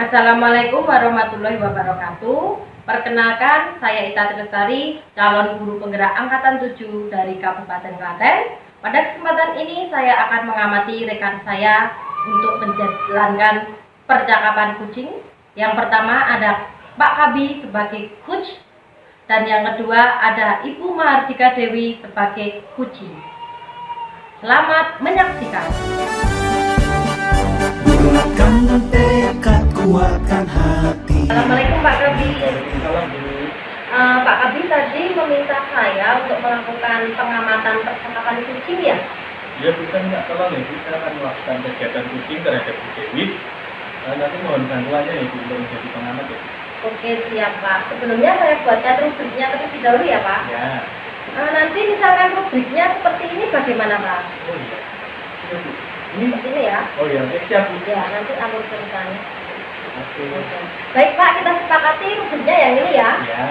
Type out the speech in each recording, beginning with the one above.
Assalamualaikum warahmatullahi wabarakatuh. Perkenalkan, saya Ita Trilestari, calon guru penggerak angkatan 7 dari Kabupaten Klaten. Pada kesempatan ini saya akan mengamati rekan saya untuk menjalankan percakapan kucing. Yang pertama ada Pak Kabi sebagai coach, dan yang kedua ada Ibu Mahardika Dewi sebagai kucing. Selamat menyaksikan. Bulatkan tekad, kuatkan hati. Assalamualaikum Pak Kabi. Pak Kabi tadi meminta saya untuk melakukan pengamatan percakapan kucing ya? Ya bukan nggak tolong ya, kita akan melakukan kegiatan kucing terhadap Bu Dewi. Nanti mohon bantuannya ya Bu untuk menjadi pengamat ya. Oke siap Pak. Sebelumnya saya buatkan rubriknya terlebih dahulu ya Pak. Ya. Nanti misalkan rubriknya seperti ini bagaimana Pak? Oh iya. Iya Bu. Seperti ini ya? Oh iya, siap Bu. Ya nanti alur ceritanya. Oke. Baik Pak, kita sepakati rubriknya yang ini ya. Ya.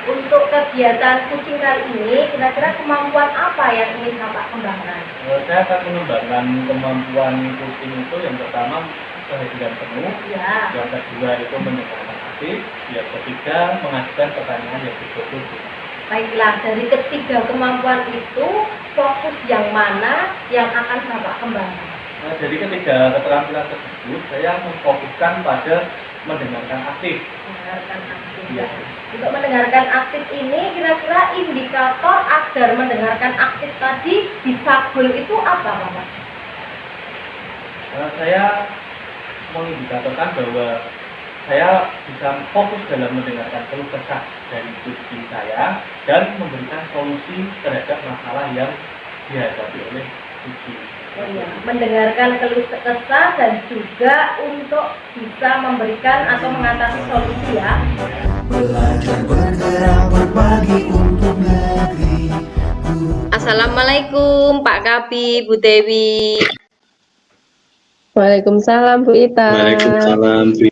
Untuk kegiatan kucing kali ini, kira-kira kemampuan apa yang ingin Bapak kembangkan? Saya akan mengembangkan kemampuan kucing itu yang pertama kehadiran penuh, Ya. yang kedua itu mendengarkan aktif, yang ketiga mengajukan pertanyaan yang betul-betul. Baiklah, dari ketiga kemampuan itu, fokus yang mana yang akan Bapak kembangkan? Nah, jadi ketiga keterampilan tersebut saya memfokuskan pada mendengarkan aktif. Mendengarkan aktif. Ya. Untuk mendengarkan aktif ini, kira-kira indikator agar mendengarkan aktif tadi bisa goal itu apa, Bapak? Saya mengindikatorkan bahwa saya bisa fokus dalam mendengarkan keluh kesah dari kucing saya dan memberikan solusi terhadap masalah yang dihadapi oleh kucing. Oh iya, mendengarkan keluh kesah dan juga untuk bisa memberikan atau mengatasi solusi ya. Belajar bergerak berbagi untuk negeri. Assalamualaikum Pak Kabi, Bu Dewi. Waalaikumsalam Bu Ita. Waalaikumsalam Bu Ita.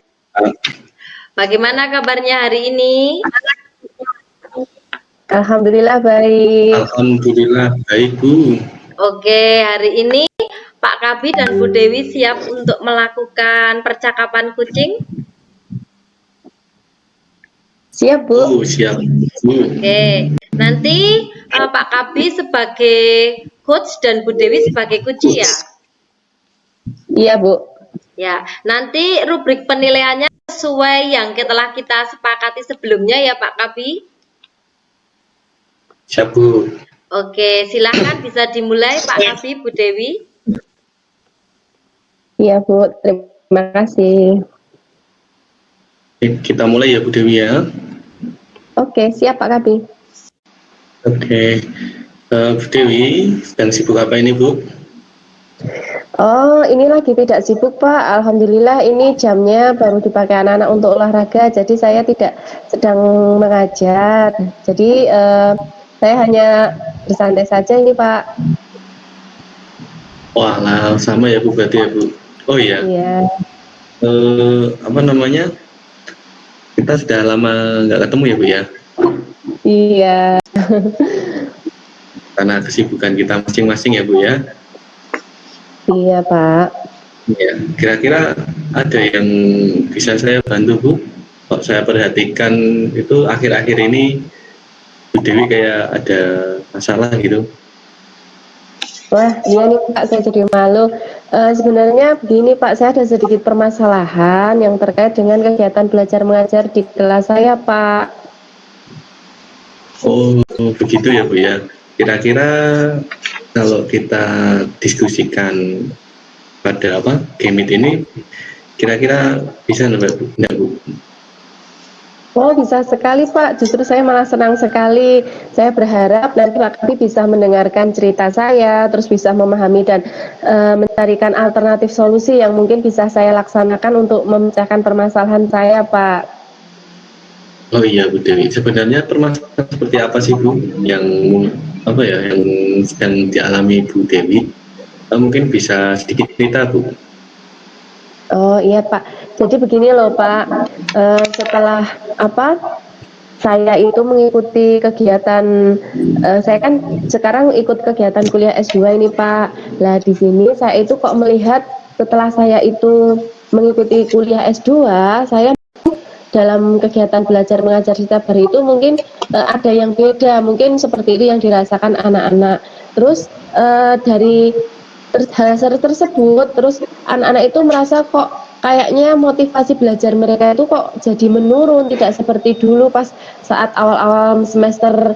Bagaimana kabarnya hari ini? Alhamdulillah baik. Alhamdulillah baik Bu. Oke, hari ini Pak Kabi dan Bu Dewi siap untuk melakukan percakapan kucing? Siap Bu. Oh siap Bu. Oke, nanti Pak Kabi sebagai coach dan Bu Dewi sebagai kuci ya? Iya Bu. Ya, nanti rubrik penilaiannya sesuai yang telah kita sepakati sebelumnya ya Pak Kabi. Siap Bu. Oke, silahkan bisa dimulai Pak Kabi, Bu Dewi. Iya Bu, terima kasih. Kita mulai ya Bu Dewi ya. Oke, siap Pak Kabi. Oke. Bu Dewi sedang sibuk apa ini Bu? Oh, ini lagi tidak sibuk Pak. Alhamdulillah ini jamnya baru dipakai anak-anak untuk olahraga, jadi saya tidak sedang mengajar. Jadi saya hanya bersantai saja ini Pak. Wah lah sama ya Bu berarti ya Bu. Oh iya. Iya. Apa namanya? Kita sudah lama nggak ketemu ya Bu ya. Iya. Karena kesibukan kita masing-masing ya Bu ya. Iya Pak. Ya, kira-kira ada yang bisa saya bantu Bu? Kok saya perhatikan itu akhir-akhir ini Bu Dewi kayak ada masalah gitu. Wah, iya nih Pak, saya jadi malu. Sebenarnya begini Pak, saya ada sedikit permasalahan yang terkait dengan kegiatan belajar mengajar di kelas saya Pak. Oh, begitu ya Bu ya. Kira-kira kalau kita diskusikan pada Gamit ini, kira-kira bisa nggak Bu? Oh, bisa sekali Pak, justru saya malah senang sekali. Saya berharap nanti Pak Kabi bisa mendengarkan cerita saya, terus bisa memahami dan mencarikan alternatif solusi yang mungkin bisa saya laksanakan untuk memecahkan permasalahan saya Pak. Oh iya Bu Dewi, sebenarnya permasalahan seperti apa sih Bu yang yang sedang dialami Bu Dewi? Mungkin bisa sedikit cerita Bu. Oh iya Pak, jadi begini loh Pak, setelah saya itu mengikuti kegiatan, saya kan sekarang ikut kegiatan kuliah S2 ini Pak. Lah di sini saya itu kok melihat setelah saya itu mengikuti kuliah S2, saya dalam kegiatan belajar mengajar di Tabar itu mungkin ada yang beda, mungkin seperti itu yang dirasakan anak-anak. Terus dari hasil tersebut, terus anak-anak itu merasa kok kayaknya motivasi belajar mereka itu kok jadi menurun, tidak seperti dulu pas saat awal-awal semester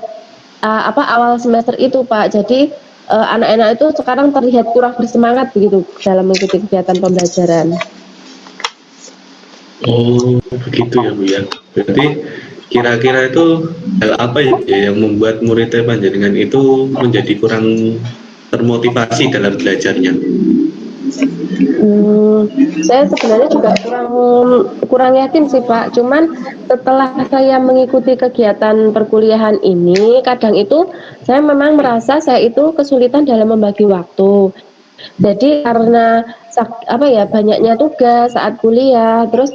awal semester itu, Pak. Jadi anak-anak itu sekarang terlihat kurang bersemangat begitu dalam mengikuti kegiatan pembelajaran. Oh, begitu ya Bu ya. Berarti kira-kira itu hal apa ya yang membuat muridnya panjenengan itu menjadi kurang termotivasi dalam belajarnya? Saya sebenarnya juga kurang yakin sih Pak. Cuman setelah saya mengikuti kegiatan perkuliahan ini, kadang itu saya memang merasa saya itu kesulitan dalam membagi waktu. Jadi karena banyaknya tugas saat kuliah, terus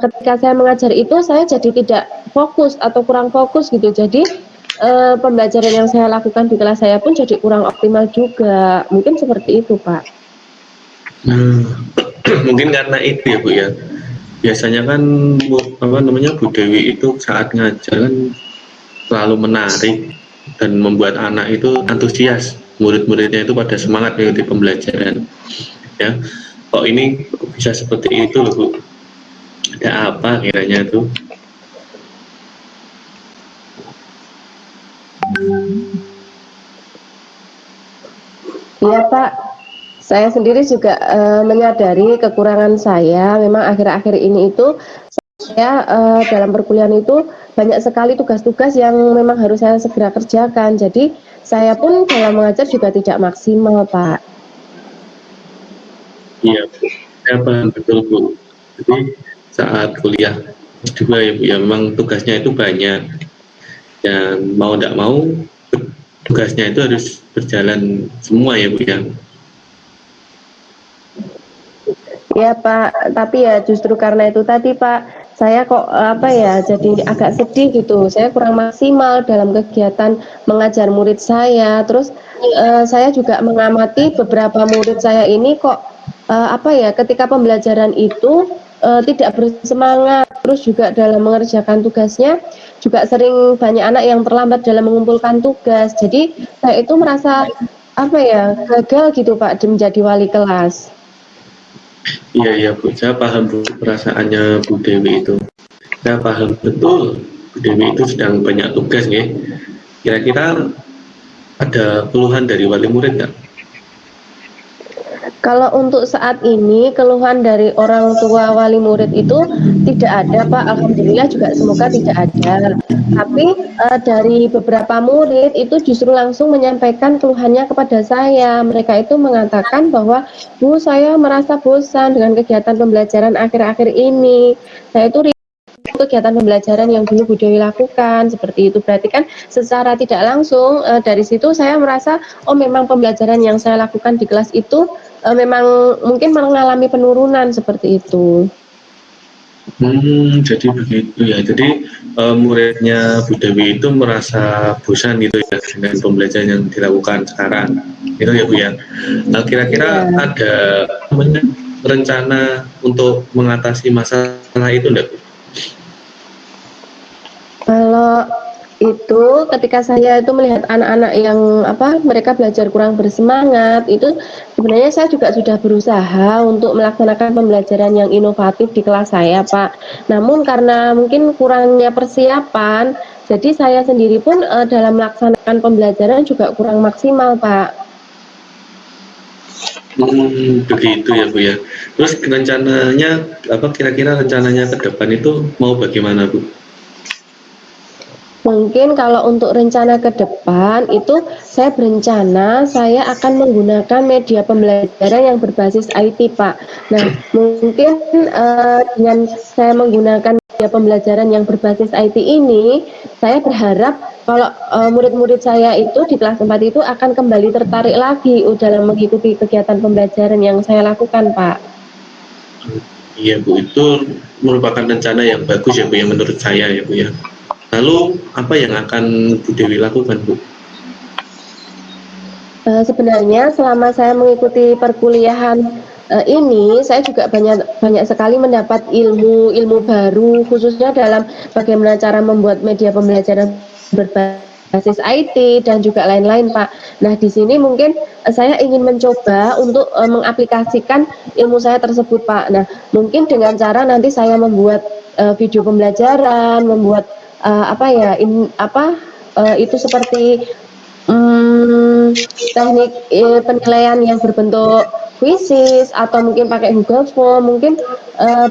ketika saya mengajar itu saya jadi tidak fokus atau kurang fokus gitu. Jadi pembelajaran yang saya lakukan di kelas saya pun jadi kurang optimal juga. Mungkin seperti itu, Pak. Mungkin karena itu ya Bu ya. Biasanya kan Bu Dewi itu saat ngajar kan selalu menarik dan membuat anak itu antusias. Murid-muridnya itu pada semangat mengikuti pembelajaran. Ya, kok ini bisa seperti itu loh Bu? Ada apa kiranya tuh? Iya Pak, saya sendiri juga menyadari kekurangan saya. Memang akhir-akhir ini itu saya dalam perkuliahan itu banyak sekali tugas-tugas yang memang harus saya segera kerjakan. Jadi saya pun dalam mengajar juga tidak maksimal, Pak. Iya Bu, saya paham betul Bu. Jadi saat kuliah S2 ya Bu ya, memang tugasnya itu banyak dan mau tidak mau tugasnya itu harus berjalan semua ya Bu ya. Ya Pak, tapi ya justru karena itu tadi Pak, saya kok jadi agak sedih gitu. Saya kurang maksimal dalam kegiatan mengajar murid saya. Terus saya juga mengamati beberapa murid saya ini kok ketika pembelajaran itu tidak bersemangat. Terus juga dalam mengerjakan tugasnya juga sering banyak anak yang terlambat dalam mengumpulkan tugas. Jadi saya itu merasa gagal gitu Pak menjadi wali kelas. Iya Bu, saya paham Bu perasaannya Bu Dewi itu. Saya paham betul Bu Dewi itu sedang banyak tugas nih. Kira-kira ada keluhan dari wali murid nggak? Kalau untuk saat ini keluhan dari orang tua wali murid itu tidak ada Pak, alhamdulillah juga semoga tidak ada. Tapi dari beberapa murid itu justru langsung menyampaikan keluhannya kepada saya. Mereka itu mengatakan bahwa Bu, saya merasa bosan dengan kegiatan pembelajaran akhir-akhir ini. Saya itu kegiatan pembelajaran yang dulu Bu Dewi lakukan seperti itu. Berarti kan secara tidak langsung dari situ saya merasa memang pembelajaran yang saya lakukan di kelas itu memang mungkin mengalami penurunan seperti itu. Jadi begitu ya. Jadi muridnya Bu Dewi itu merasa bosan gitu ya dengan pembelajaran yang dilakukan sekarang. Itu ya Bu ya. Nah, kira-kira ada rencana untuk mengatasi masalah itu enggak Bu? Kalau itu ketika saya itu melihat anak-anak yang mereka belajar kurang bersemangat, itu sebenarnya saya juga sudah berusaha untuk melaksanakan pembelajaran yang inovatif di kelas saya Pak. Namun karena mungkin kurangnya persiapan, jadi saya sendiri pun dalam melaksanakan pembelajaran juga kurang maksimal Pak. Begitu ya Bu ya. Terus rencananya kira-kira rencananya ke depan itu mau bagaimana Bu? Mungkin kalau untuk rencana ke depan itu saya berencana saya akan menggunakan media pembelajaran yang berbasis IT Pak. Nah mungkin dengan saya menggunakan media pembelajaran yang berbasis IT ini, saya berharap kalau murid-murid saya itu di kelas 4 itu akan kembali tertarik lagi dalam mengikuti kegiatan pembelajaran yang saya lakukan Pak. Iya Bu, itu merupakan rencana yang bagus ya Bu ya menurut saya ya Bu ya. Lalu apa yang akan Bu Dewi lakukan Bu? Sebenarnya selama saya mengikuti perkuliahan ini saya juga banyak sekali mendapat ilmu baru, khususnya dalam bagaimana cara membuat media pembelajaran berbasis IT dan juga lain-lain, Pak. Nah, di sini mungkin saya ingin mencoba untuk mengaplikasikan ilmu saya tersebut, Pak. Nah, mungkin dengan cara nanti saya membuat video pembelajaran, membuat itu seperti teknik penilaian yang berbentuk kuisis atau mungkin pakai Google Form. Mungkin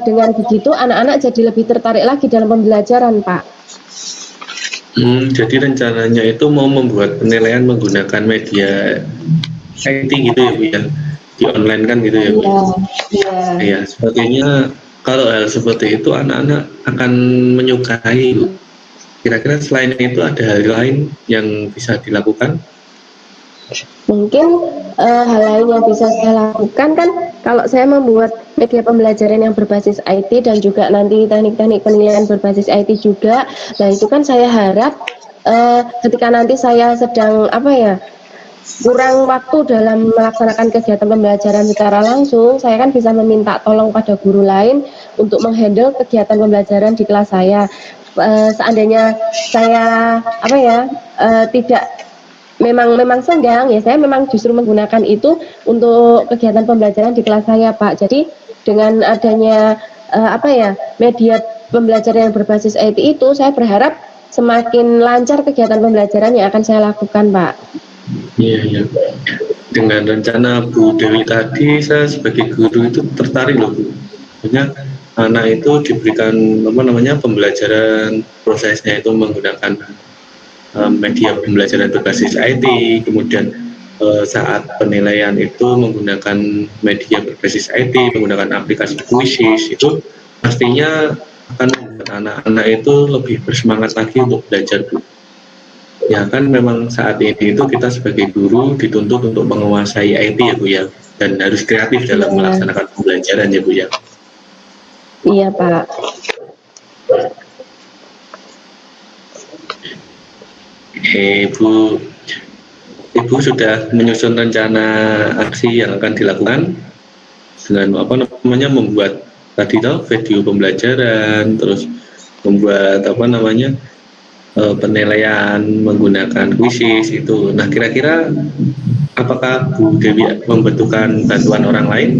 dengan begitu anak-anak jadi lebih tertarik lagi dalam pembelajaran, Pak. Jadi rencananya itu mau membuat penilaian menggunakan media IT gitu ya Bu ya, di online kan gitu ya Bu? Iya. Iya, sepertinya kalau hal seperti itu anak-anak akan menyukai Bu. Kira-kira selain itu ada hal lain yang bisa dilakukan? Mungkin hal lain yang bisa saya lakukan kan kalau saya membuat media pembelajaran yang berbasis IT dan juga nanti teknik-teknik penilaian berbasis IT juga. Nah, itu kan saya harap ketika nanti saya sedang kurang waktu dalam melaksanakan kegiatan pembelajaran secara langsung, saya kan bisa meminta tolong pada guru lain untuk menghandle kegiatan pembelajaran di kelas saya. Seandainya saya tidak memang senggang, ya saya memang justru menggunakan itu untuk kegiatan pembelajaran di kelas saya, Pak. Jadi dengan adanya media pembelajaran yang berbasis IT itu, saya berharap semakin lancar kegiatan pembelajaran yang akan saya lakukan, Pak. Iya. Dengan rencana Bu Dewi tadi, saya sebagai guru itu tertarik loh Bu. Maksudnya anak itu diberikan pembelajaran prosesnya itu menggunakan media pembelajaran berbasis IT, kemudian saat penilaian itu menggunakan media berbasis IT, menggunakan aplikasi kuisis, itu pastinya akan membuat anak-anak itu lebih bersemangat lagi untuk belajar Bu. Ya kan memang saat ini itu kita sebagai guru dituntut untuk menguasai IT ya Bu ya, dan harus kreatif dalam melaksanakan pembelajaran ya Bu ya. Iya Pak. Ibu sudah menyusun rencana aksi yang akan dilakukan dengan membuat tadi video pembelajaran, terus membuat penilaian menggunakan kuisis itu. Nah, kira-kira apakah Bu Dewi membutuhkan bantuan orang lain?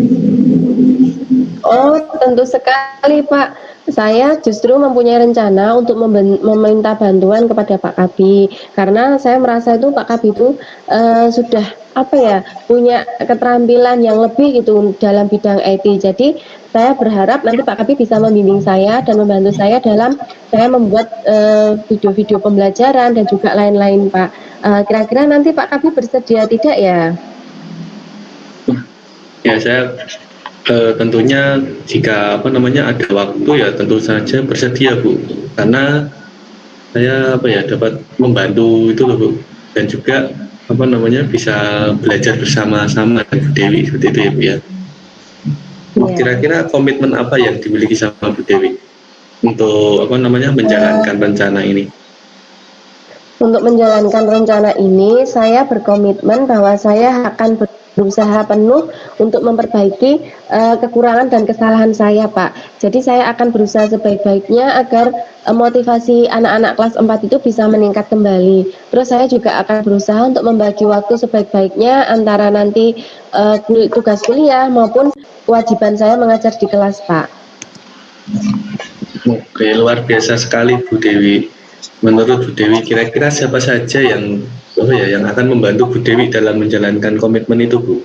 Oh, tentu sekali Pak. Saya justru mempunyai rencana untuk meminta bantuan kepada Pak Kabi, karena saya merasa itu Pak Kabi itu sudah punya keterampilan yang lebih gitu dalam bidang IT. Jadi saya berharap nanti Pak Kabi bisa membimbing saya dan membantu saya dalam saya membuat video-video pembelajaran dan juga lain-lain, Pak. Kira-kira nanti Pak Kabi bersedia tidak ya? Ya, saya tentunya jika ada waktu ya tentu saja bersedia Bu, karena saya dapat membantu itu loh Bu, dan juga bisa belajar bersama-sama dengan Bu Dewi seperti itu ya Bu ya. Kira-kira komitmen apa yang dimiliki sama Bu Dewi untuk menjalankan rencana ini? Untuk menjalankan rencana ini, saya berkomitmen bahwa saya akan berusaha penuh untuk memperbaiki kekurangan dan kesalahan saya, Pak. Jadi saya akan berusaha sebaik-baiknya agar motivasi anak-anak kelas 4 itu bisa meningkat kembali. Terus saya juga akan berusaha untuk membagi waktu sebaik-baiknya antara nanti tugas kuliah maupun kewajiban saya mengajar di kelas, Pak. Oke, luar biasa sekali Bu Dewi. Menurut Bu Dewi, kira-kira siapa saja yang akan membantu Bu Dewi dalam menjalankan komitmen itu, Bu?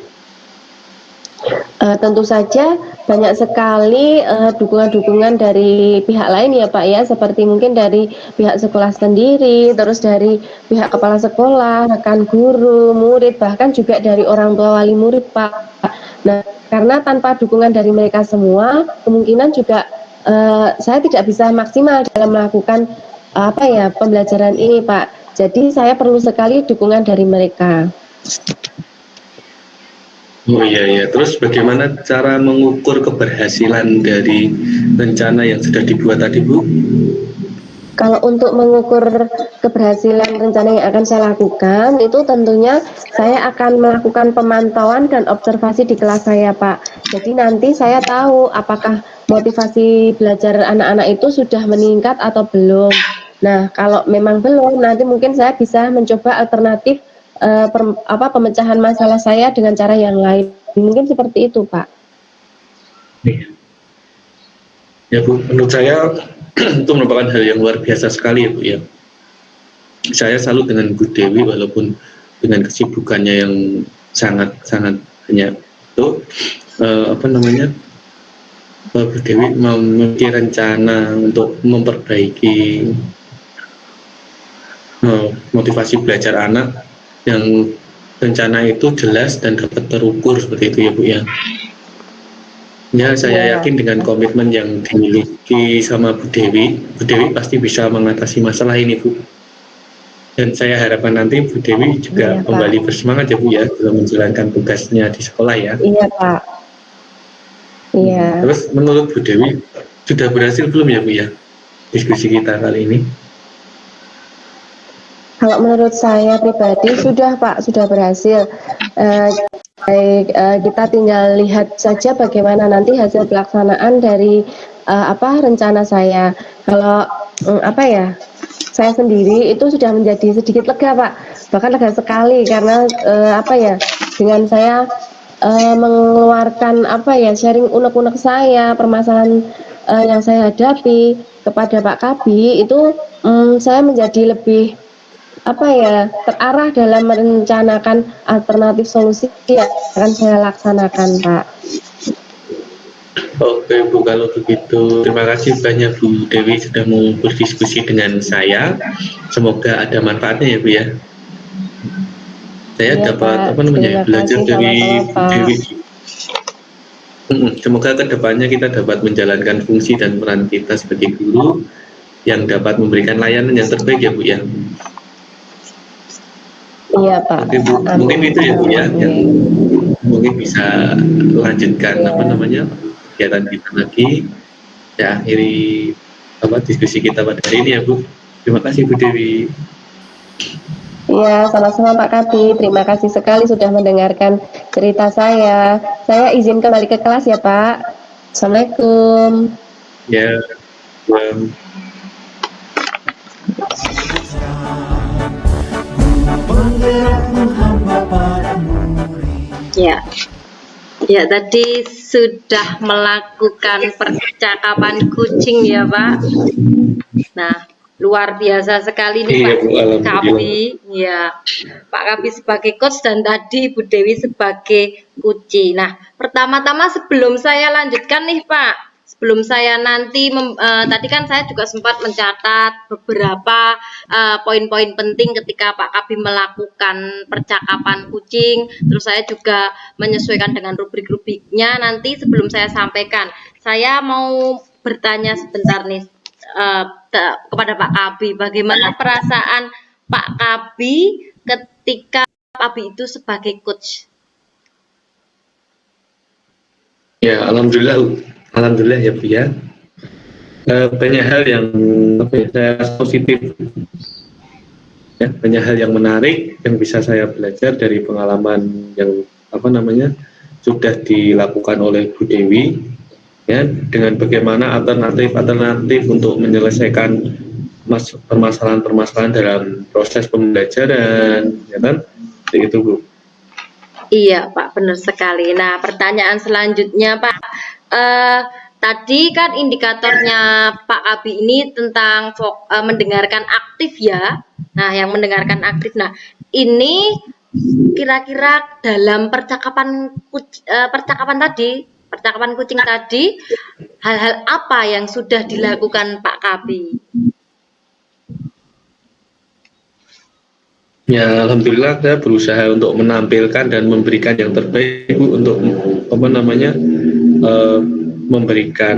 Tentu saja banyak sekali dukungan-dukungan dari pihak lain ya Pak ya, seperti mungkin dari pihak sekolah sendiri, terus dari pihak kepala sekolah, rekan guru, murid, bahkan juga dari orang tua wali murid, Pak. Nah, karena tanpa dukungan dari mereka semua, kemungkinan juga saya tidak bisa maksimal dalam melakukan pembelajaran ini, Pak. Jadi saya perlu sekali dukungan dari mereka. Oh iya. Terus bagaimana cara mengukur keberhasilan dari rencana yang sudah dibuat tadi, Bu? Kalau untuk mengukur keberhasilan rencana yang akan saya lakukan, itu tentunya saya akan melakukan pemantauan dan observasi di kelas saya, Pak. Jadi nanti saya tahu apakah motivasi belajar anak-anak itu sudah meningkat atau belum. Nah, kalau memang belum, nanti mungkin saya bisa mencoba alternatif pemecahan masalah saya dengan cara yang lain. Mungkin seperti itu, Pak. Iya. Ya Bu, menurut saya itu merupakan hal yang luar biasa sekali ya Bu ya. Saya salut dengan Bu Dewi walaupun dengan kesibukannya yang sangat-sangat banyak itu Bu Dewi memiliki rencana untuk memperbaiki motivasi belajar anak yang rencana itu jelas dan dapat terukur seperti itu ya Bu ya. Ya, saya yakin dengan komitmen yang dimiliki sama Bu Dewi pasti bisa mengatasi masalah ini, Bu. Dan saya harapkan nanti Bu Dewi juga kembali bersemangat ya, Bu ya, dalam menjalankan tugasnya di sekolah ya. Iya, Pak. Iya. Terus menurut Bu Dewi, sudah berhasil belum ya, Bu ya, diskusi kita kali ini? Kalau menurut saya pribadi sudah, Pak, sudah berhasil. Baik, kita tinggal lihat saja bagaimana nanti hasil pelaksanaan dari rencana saya. Kalau saya sendiri itu sudah menjadi sedikit lega, Pak. Bahkan lega sekali karena dengan saya mengeluarkan sharing unek-unek saya, permasalahan yang saya hadapi kepada Pak Kabi itu saya menjadi lebih terarah dalam merencanakan alternatif solusi yang akan saya laksanakan, Pak. Oke Bu, kalau begitu terima kasih banyak Bu Dewi sudah mau berdiskusi dengan saya. Semoga ada manfaatnya ya Bu ya. Saya dapat belajar dari Bu Dewi. Semoga kedepannya kita dapat menjalankan fungsi dan peran kita sebagai guru yang dapat memberikan layanan yang terbaik ya Bu ya. Iya Pak. Oke Bu, mungkin itu ya Bu ya yang mungkin bisa lanjutkan kegiatan kita lagi. Ya akhiri diskusi kita pada hari ini ya Bu. Terima kasih Bu Dewi. Iya, sama-sama Pak Kabi. Terima kasih sekali sudah mendengarkan cerita saya. Saya izin kembali ke kelas ya Pak. Assalamualaikum. Ya. Ya, tadi sudah melakukan percakapan kucing ya Pak. Nah, luar biasa sekali nih Pak Kabi. Ya, Pak Kabi sebagai coach dan tadi Ibu Dewi sebagai kunci. Nah, pertama-tama sebelum saya lanjutkan nih Pak, sebelum saya nanti tadi kan saya juga sempat mencatat beberapa poin-poin penting ketika Pak Kabi melakukan percakapan kucing. Terus saya juga menyesuaikan dengan rubrik-rubriknya. Nanti sebelum saya sampaikan, saya mau bertanya sebentar nih kepada Pak Kabi, bagaimana perasaan Pak Kabi ketika Pak Kabi itu sebagai coach? Ya, alhamdulillah ya Bu ya. Banyak hal yang saya rasa positif. Ya, banyak hal yang menarik yang bisa saya belajar dari pengalaman yang sudah dilakukan oleh Bu Dewi. Ya, dengan bagaimana alternatif untuk menyelesaikan permasalahan-permasalahan dalam proses pembelajaran, ya kan? Seperti itu Bu. Iya Pak, benar sekali. Nah, pertanyaan selanjutnya Pak, tadi kan indikatornya Pak Kabi ini tentang mendengarkan aktif ya. Nah, yang mendengarkan aktif. Nah, ini kira-kira dalam percakapan kucing tadi, hal-hal apa yang sudah dilakukan Pak Kabi? Ya, alhamdulillah saya berusaha untuk menampilkan dan memberikan yang terbaik Bu, untuk memberikan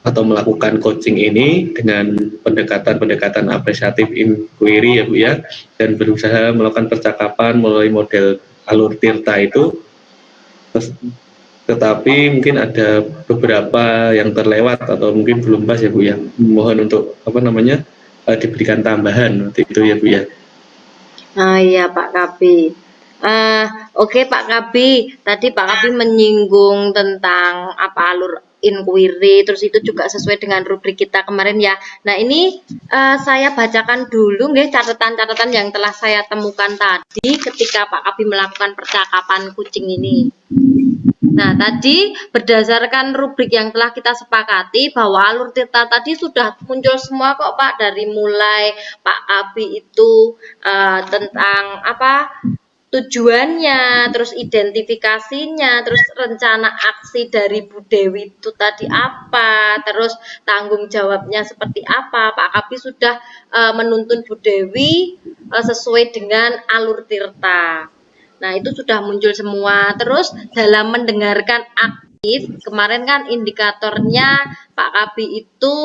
atau melakukan coaching ini dengan pendekatan apresiatif inquiry ya Bu ya, dan berusaha melakukan percakapan melalui model alur Tirta itu. tetapi mungkin ada beberapa yang terlewat atau mungkin belum pas ya Bu ya. Mohon untuk diberikan tambahan waktu itu ya Bu ya. Iya Pak Kabi. Oke Pak Kabi, tadi Pak Kabi menyinggung tentang alur inquiry, terus itu juga sesuai dengan rubrik kita kemarin ya. Nah ini saya bacakan dulu nggih catatan-catatan yang telah saya temukan tadi ketika Pak Kabi melakukan percakapan kucing ini. Nah, tadi berdasarkan rubrik yang telah kita sepakati bahwa alur cerita tadi sudah muncul semua kok Pak, dari mulai Pak Kabi itu tentang tujuannya, terus identifikasinya, terus rencana aksi dari Bu Dewi itu tadi apa, terus tanggung jawabnya seperti apa. Pak Kabi sudah menuntun Bu Dewi sesuai dengan alur tirta. Nah, itu sudah muncul semua. Terus dalam mendengarkan aktif, kemarin kan indikatornya Pak Kabi itu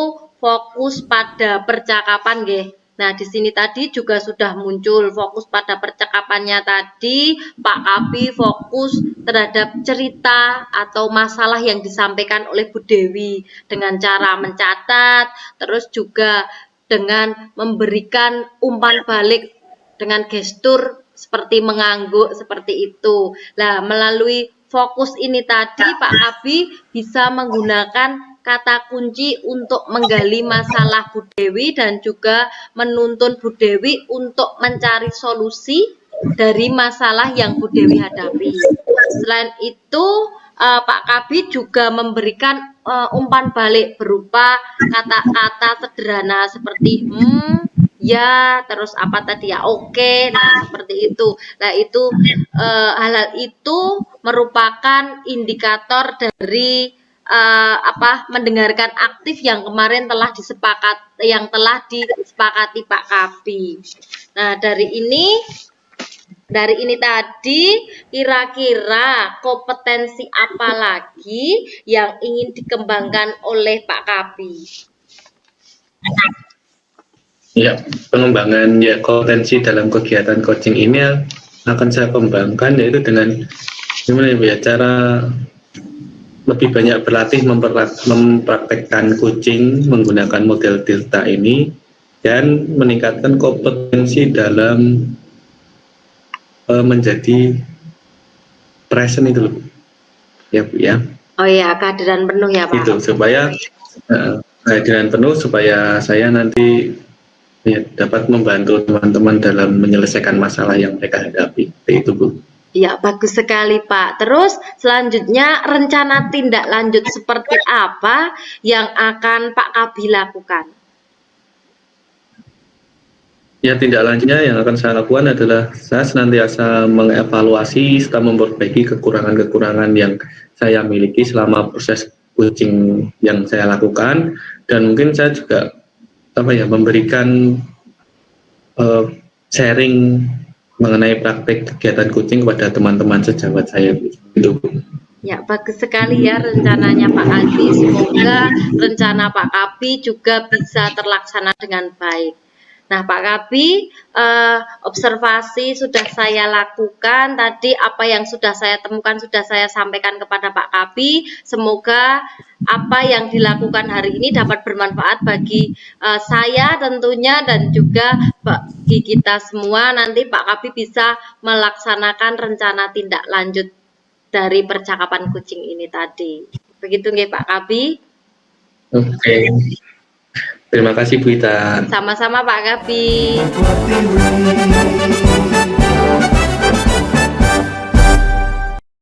fokus pada percakapan, nggih. Nah, di sini tadi juga sudah muncul fokus pada percakapannya tadi, Pak Kabi fokus terhadap cerita atau masalah yang disampaikan oleh Bu Dewi dengan cara mencatat, terus juga dengan memberikan umpan balik dengan gestur seperti mengangguk seperti itu. Nah, melalui fokus ini tadi Pak Kabi bisa menggunakan kata kunci untuk menggali masalah Bu Dewi dan juga menuntun Bu Dewi untuk mencari solusi dari masalah yang Bu Dewi hadapi. Selain itu, Pak Kabi juga memberikan umpan balik berupa kata-kata sederhana seperti ya, terus apa tadi ya, oke, nah seperti itu. Nah itu hal itu merupakan indikator dari mendengarkan aktif yang kemarin telah disepakati Pak Kabi. Nah dari ini tadi kira-kira kompetensi apa lagi yang ingin dikembangkan oleh Pak Kabi? Ya, pengembangan kompetensi dalam kegiatan coaching ini akan saya kembangkan yaitu dengan cara lebih banyak berlatih mempraktekkan coaching menggunakan model Delta ini dan meningkatkan kompetensi dalam menjadi present itu loh. Ya Bu ya. Oh iya, kehadiran penuh ya Pak. Itu supaya kehadiran penuh supaya saya nanti dapat membantu teman-teman dalam menyelesaikan masalah yang mereka hadapi. Itu Bu. Ya, bagus sekali Pak. Terus selanjutnya rencana tindak lanjut seperti apa yang akan Pak Kabi lakukan? Ya, tindak lanjutnya yang akan saya lakukan adalah saya senantiasa mengevaluasi serta memperbaiki kekurangan-kekurangan yang saya miliki selama proses coaching yang saya lakukan, dan mungkin saya juga memberikan sharing mengenai praktek kegiatan coaching kepada teman-teman sejawat saya gitu. Ya, bagus sekali ya rencananya Pak Kabi. Semoga rencana Pak Kabi juga bisa terlaksana dengan baik. Nah, Pak Kabi, observasi sudah saya lakukan, tadi apa yang sudah saya temukan sudah saya sampaikan kepada Pak Kabi. Semoga apa yang dilakukan hari ini dapat bermanfaat bagi saya tentunya dan juga bagi kita semua. Nanti Pak Kabi bisa melaksanakan rencana tindak lanjut dari percakapan coaching ini tadi. Begitu nggih Pak Kabi? Oke. Terima kasih Bu Ita. Sama-sama Pak Kabi.